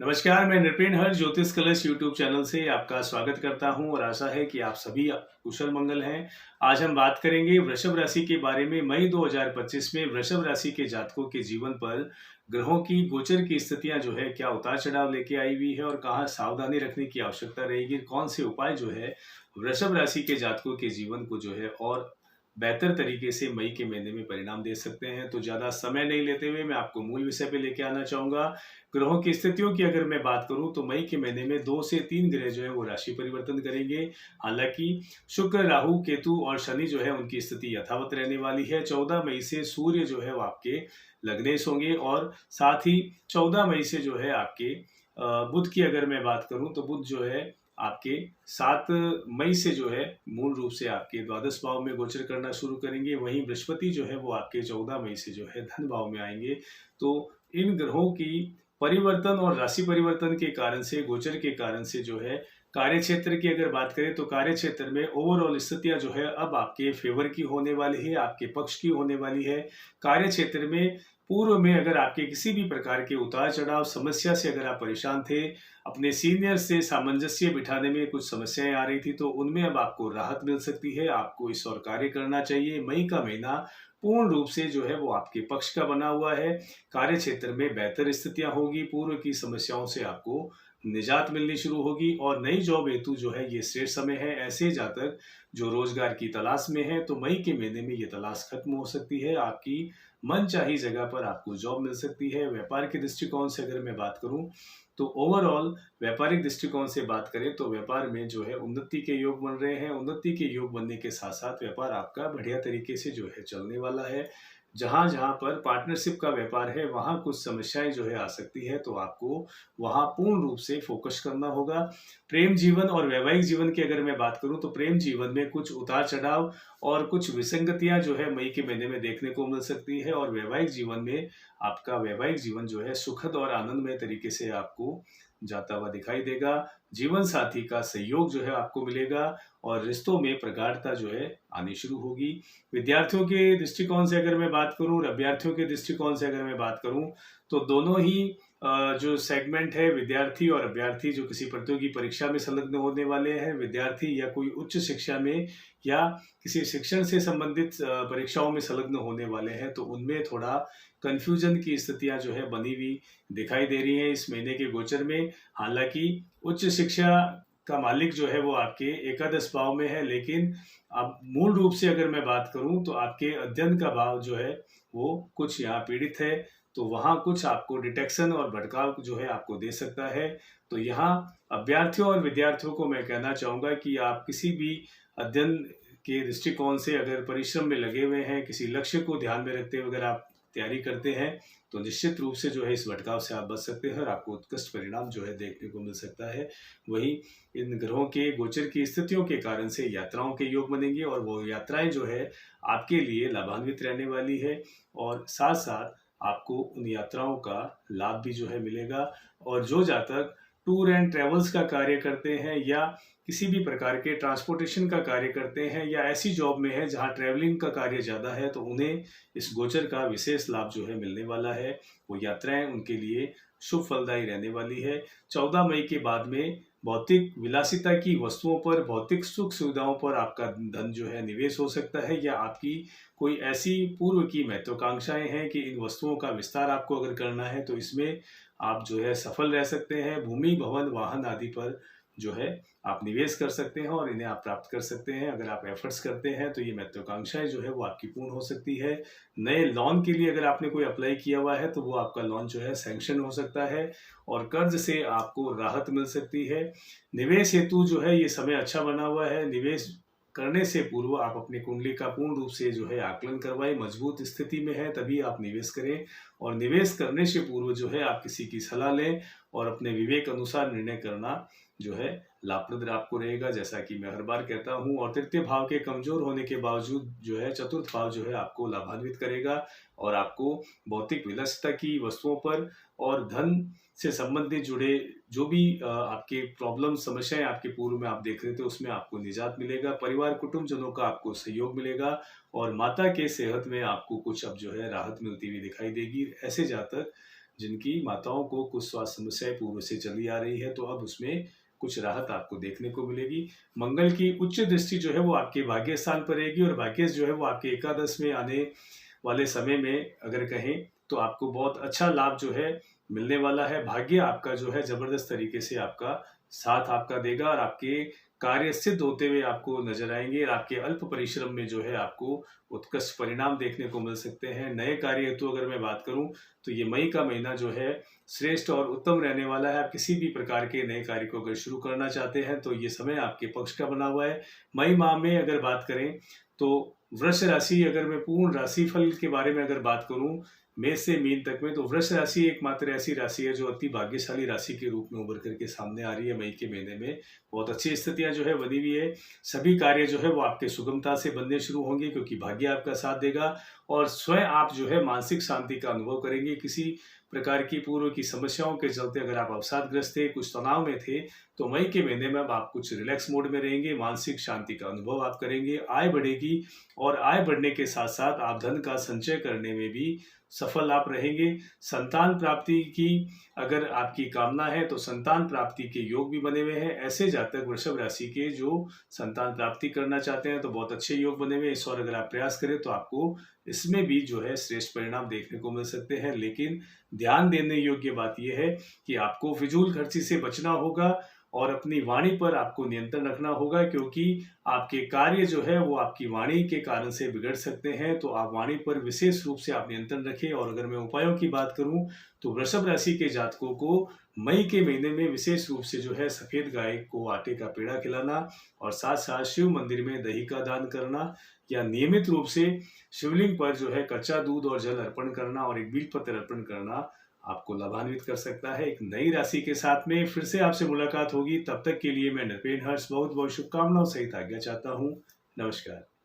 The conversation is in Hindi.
नमस्कार, मैं नृपेन हर ज्योतिष कलश यूट्यूब चैनल से आपका स्वागत करता हूं और आशा है कि आप सभी कुशल मंगल हैं। आज हम बात करेंगे वृषभ राशि के बारे में। मई 2025 में वृषभ राशि के जातकों के जीवन पर ग्रहों की गोचर की स्थितियां जो है क्या उतार चढ़ाव लेके आई हुई है और कहाँ सावधानी रखने की आवश्यकता रहेगी, कौन से उपाय जो है वृषभ राशि के जातकों के जीवन को जो है और बेहतर तरीके से मई के महीने में परिणाम दे सकते हैं। तो ज़्यादा समय नहीं लेते हुए मैं आपको मूल विषय पे लेके आना चाहूँगा। ग्रहों की स्थितियों की अगर मैं बात करूँ तो मई के महीने में 2 से 3 ग्रह जो है वो राशि परिवर्तन करेंगे। हालाँकि शुक्र, राहु, केतु और शनि जो है उनकी स्थिति यथावत रहने वाली है। 14 मई से सूर्य जो है वो आपके लग्नेश होंगे और साथ ही 14 मई से जो है आपके बुध की अगर मैं बात करूँ तो बुध जो है आपके 7 मई से जो है मूल रूप से आपके द्वादश भाव में गोचर करना शुरू करेंगे। वहीं बृहस्पति जो है वो आपके 14 मई से जो है धन भाव में आएंगे। तो इन ग्रहों की परिवर्तन और राशि परिवर्तन के कारण से, गोचर के कारण से जो है कार्य क्षेत्र की अगर बात करें तो कार्य क्षेत्र में ओवरऑल स्थितियां जो है अब आपके फेवर की होने वाली है, आपके पक्ष की होने वाली है। कार्य क्षेत्र में पूर्व में अगर आपके किसी भी प्रकार के उतार चढ़ाव समस्या से अगर आप परेशान थे, अपने सीनियर से सामंजस्य बिठाने में कुछ समस्याएं आ रही थी, तो उनमें अब आपको राहत मिल सकती है। आपको इस और कार्य करना चाहिए। मई का महीना पूर्ण रूप से जो है वो आपके पक्ष का बना हुआ है। कार्य क्षेत्र में बेहतर स्थितियां होगी, पूर्व की समस्याओं से आपको निजात मिलनी शुरू होगी और नई जॉब हेतु जो है ये श्रेष्ठ समय है। ऐसे जातक जो रोजगार की तलाश में है तो मई के महीने में ये तलाश खत्म हो सकती है। आपकी मनचाही जगह पर आपको जॉब मिल सकती है। व्यापार के दृष्टिकोण से अगर मैं बात करूं तो ओवरऑल व्यापारिक दृष्टिकोण से बात करें तो व्यापार में जो है उन्नति के योग बन रहे हैं। उन्नति के योग बनने के साथ साथ व्यापार आपका बढ़िया तरीके से जो है चलने वाला है। जहां जहां पर पार्टनरशिप का व्यापार है वहां कुछ समस्याएं जो है आ सकती है, तो आपको वहां पूर्ण रूप से फोकस करना होगा। प्रेम जीवन और वैवाहिक जीवन की अगर मैं बात करूं तो प्रेम जीवन में कुछ उतार चढ़ाव और कुछ विसंगतियां जो है मई के महीने में देखने को मिल सकती है और वैवाहिक जीवन में आपका वैवाहिक जीवन जो है सुखद और आनंदमय तरीके से आपको जाता हुआ दिखाई देगा। जीवन साथी का सहयोग जो है आपको मिलेगा और रिश्तों में प्रगाढ़ता जो है आनी शुरू होगी। विद्यार्थियों के दृष्टिकोण से अगर मैं बात करूं और अभ्यर्थियों के दृष्टिकोण से अगर मैं बात करूं तो दोनों ही जो सेगमेंट है, विद्यार्थी और अभ्यर्थी जो किसी प्रतियोगी परीक्षा में संलग्न होने वाले हैं, विद्यार्थी या कोई उच्च शिक्षा में या किसी शिक्षण से संबंधित परीक्षाओं में संलग्न होने वाले हैं, तो उनमें थोड़ा कंफ्यूजन की स्थितियां जो है बनी हुई दिखाई दे रही हैं इस महीने के गोचर में। हालांकि उच्च शिक्षा का मालिक जो है वो आपके एकादश भाव में है, लेकिन अब मूल रूप से अगर मैं बात करूं तो आपके अध्ययन का भाव जो है वो कुछ यहाँ पीड़ित है, तो वहाँ कुछ आपको डिटेक्शन और भटकाव जो है आपको दे सकता है। तो यहाँ अभ्यर्थियों और विद्यार्थियों को मैं कहना चाहूँगा कि आप किसी भी अध्ययन के दृष्टिकोण से अगर परिश्रम में लगे हुए हैं, किसी लक्ष्य को ध्यान में रखते हुए अगर आप तैयारी करते हैं, तो निश्चित रूप से जो है इस भटकाव से आप बच सकते हैं और आपको उत्कृष्ट परिणाम जो है देखने को मिल सकता है। वहीं इन ग्रहों के गोचर की स्थितियों के कारण से यात्राओं के योग बनेंगे और वो यात्राएं जो है आपके लिए लाभान्वित रहने वाली है और साथ साथ आपको उन यात्राओं का लाभ भी जो है मिलेगा। और जो जातक टूर एंड ट्रेवल्स का कार्य करते हैं या किसी भी प्रकार के ट्रांसपोर्टेशन का कार्य करते हैं या ऐसी जॉब में है जहां ट्रैवलिंग का कार्य ज़्यादा है, तो उन्हें इस गोचर का विशेष लाभ जो है मिलने वाला है। वो यात्राएं उनके लिए शुभ फलदायी रहने वाली है। 14 मई के बाद में भौतिक विलासिता की वस्तुओं पर, भौतिक सुख सुविधाओं पर आपका धन जो है निवेश हो सकता है, या आपकी कोई ऐसी पूर्व की महत्वाकांक्षाएं हैं कि इन वस्तुओं का विस्तार आपको अगर करना है तो इसमें आप जो है सफल रह सकते हैं। भूमि, भवन, वाहन आदि पर जो है आप निवेश कर सकते हैं और इन्हें आप प्राप्त कर सकते हैं। अगर आप एफर्ट्स करते हैं तो ये महत्वाकांक्षाएं जो है वो आपकी पूर्ण हो सकती है। नए लोन के लिए अगर आपने कोई अप्लाई किया हुआ है तो वो आपका लोन जो है सैंक्शन हो सकता है और कर्ज से आपको राहत मिल सकती है। निवेश हेतु जो है ये समय अच्छा बना हुआ है। निवेश करने से पूर्व आप अपनी कुंडली का पूर्ण रूप से जो है आकलन करवाएं। मजबूत स्थिति में है तभी आप निवेश करें और निवेश करने से पूर्व जो है आप किसी की सलाह लें और अपने विवेक अनुसार निर्णय करना जो है लाभप्रद आपको रहेगा, जैसा कि मैं हर बार कहता हूं। और तृतीय भाव के कमजोर होने के बावजूद जो है चतुर्थ भाव जो है आपको लाभान्वित करेगा और आपको भौतिक विलासिता की वस्तुओं पर और धन से संबंधित जुड़े जो भी आपके प्रॉब्लम समस्याएं आपके पूर्व में आप देख रहे थे उसमें आपको निजात मिलेगा। परिवार कुटुंबजनों का आपको सहयोग मिलेगा और माता के सेहत में आपको कुछ अब जो है राहत मिलती हुई दिखाई देगी। ऐसे जातक जिनकी माताओं को कुछ स्वास्थ्य समस्याएं पूर्व से चली आ रही है, तो अब उसमें कुछ राहत आपको देखने को मिलेगी। मंगल की उच्च दृष्टि जो है वो आपके भाग्य स्थान पर रहेगी और भाग्य जो है वो आपके एकादश में आने वाले समय में अगर कहें तो आपको बहुत अच्छा लाभ जो है मिलने वाला है। भाग्य आपका जो है जबरदस्त तरीके से आपका साथ आपका देगा और आपके कार्य सिद्ध होते हुए आपको नजर आएंगे और आपके अल्प परिश्रम में जो है आपको उत्कृष्ट परिणाम देखने को मिल सकते हैं। नए कार्य हेतु अगर मैं बात करूं तो ये मई का महीना जो है श्रेष्ठ और उत्तम रहने वाला है। आप किसी भी प्रकार के नए कार्य को अगर शुरू करना चाहते हैं तो ये समय आपके पक्ष का बना हुआ है। मई माह में अगर बात करें तो वृष राशि, अगर मैं पूर्ण राशिफल के बारे में अगर बात करूं मेष से मीन तक में, तो वृष राशि एकमात्र ऐसी राशि है जो अति भाग्यशाली राशि के रूप में उभर करके सामने आ रही है। मई के महीने में बहुत अच्छी स्थितियां जो है बनी हुई है। सभी कार्य जो है वो आपके सुगमता से बनने शुरू होंगे क्योंकि भाग्य आपका साथ देगा और स्वयं आप जो है मानसिक शांति का अनुभव करेंगे। किसी प्रकार की पूर्व की समस्याओं के चलते अगर आप अवसादग्रस्त थे, कुछ तनाव में थे, तो मई के महीने में अब आप कुछ रिलैक्स मोड में रहेंगे, मानसिक शांति का अनुभव आप करेंगे, आय बढ़ेगी और आय बढ़ने के साथ साथ आप धन का संचय करने में भी सफल आप रहेंगे। संतान प्राप्ति की अगर आपकी कामना है तो संतान प्राप्ति के योग भी बने हुए हैं। ऐसे जातक वृषभ राशि के जो संतान प्राप्ति करना चाहते हैं तो बहुत अच्छे योग बने हुए हैं। इस और अगर आप प्रयास करें तो आपको इसमें भी जो है श्रेष्ठ परिणाम देखने को मिल सकते हैं। लेकिन ध्यान देने योग्य बात यह है कि आपको फिजूल खर्ची से बचना होगा और अपनी वाणी पर आपको नियंत्रण रखना होगा क्योंकि आपके कार्य जो है वो आपकी वाणी के कारण से बिगड़ सकते हैं। तो आप वाणी पर विशेष रूप से आप नियंत्रण रखें। और अगर मैं उपायों की बात करूं तो वृषभ राशि के जातकों को मई के महीने में विशेष रूप से जो है सफेद गाय को आटे का पेड़ा खिलाना और साथ साथ शिव मंदिर में दही का दान करना या नियमित रूप से शिवलिंग पर जो है कच्चा दूध और जल अर्पण करना और एक बीलपत्र अर्पण करना आपको लाभान्वित कर सकता है। एक नई राशि के साथ में फिर से आपसे मुलाकात होगी। तब तक के लिए मैं नृपेन हर्ष बहुत बहुत शुभकामनाओं सहित आज्ञा चाहता हूँ। नमस्कार।